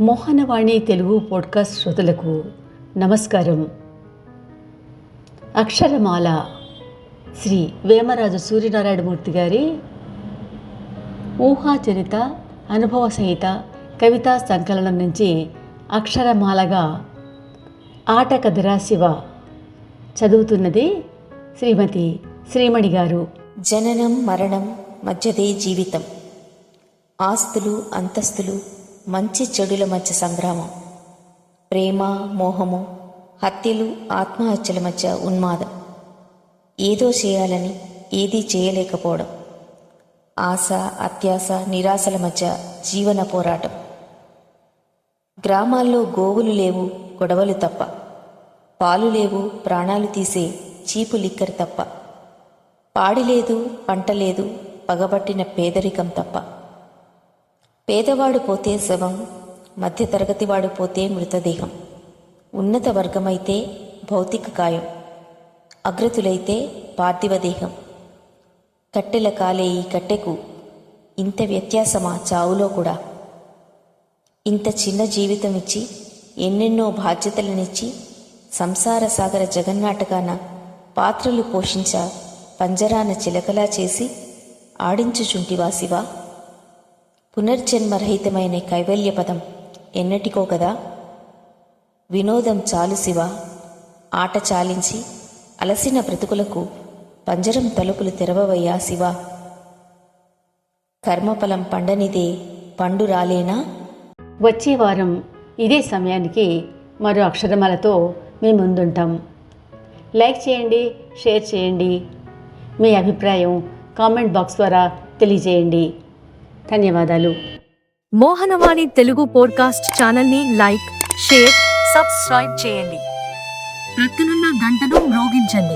Mohanavani Telugu podcast శ్రోతలకు నమస్కారం. అక్షరమాల శ్రీ వేమరాజు సూర్యనారాయణమూర్తి గారి ఊహాచరిత అనుభవ సహిత కవితా సంకలనం నుంచి అక్షరమాలగా ఆట కథరా శివ చదువుతున్నది శ్రీమతి శ్రీమణి గారు. జననం మరణం మధ్యదే జీవితం. ఆస్తులు అంతస్తులు మంచి చెడుల మధ్య సంగ్రామం. ప్రేమ మోహము, హత్యలు ఆత్మహత్యల మధ్య ఉన్మాదం. ఏదో చేయాలని ఏదీ చేయలేకపోవడం. ఆశ అత్యాశ నిరాశల మధ్య జీవన పోరాటం. గ్రామాల్లో గోవులు లేవు గొడవలు తప్ప, పాలు లేవు ప్రాణాలు తీసే చీపు లిక్కర్ తప్ప, పాడి లేదు పంట లేదు పగబట్టిన పేదరికం తప్ప. పేదవాడు పోతే శవం, మధ్యతరగతివాడు పోతే మృతదేహం. ఉన్నత వర్గమైతే భౌతిక కాయం, అగ్రతులైతే పార్థివదేహం. కట్టెల కాలే ఈ కట్టెకు ఇంత వ్యత్యాసమా చావులో కూడా? ఇంత చిన్న జీవితం ఇచ్చి ఎన్నెన్నో బాధ్యతలనిచ్చి సంసార సాగర జగన్నాటకాన పాత్రలు పోషించా పంజరాన చిలకలా చేసి ఆడించుచుంటివా శివా? పునర్జన్మరహితమైన కైవల్య పదం ఎన్నటికో కదా. వినోదం చాలు శివ, ఆట చాలించి అలసిన బ్రతుకులకు పంజరం తలుపులు తెరవవయ్యా శివ. కర్మఫలం పండనిదే పండు రాలేనా? వచ్చే వారం ఇదే సమయానికి మరో అక్షరమాలతో మీ ముందుంటాం. లైక్ చేయండి, షేర్ చేయండి. మీ అభిప్రాయం కామెంట్ బాక్స్ ద్వారా తెలియజేయండి. ధన్యవాదాలు. మోహనవాణి తెలుగు పోడ్కాస్ట్ ఛానల్ని లైక్, షేర్, సబ్స్క్రైబ్ చేయండి. ప్రక్కనున్న గంటను మ్రోగించండి.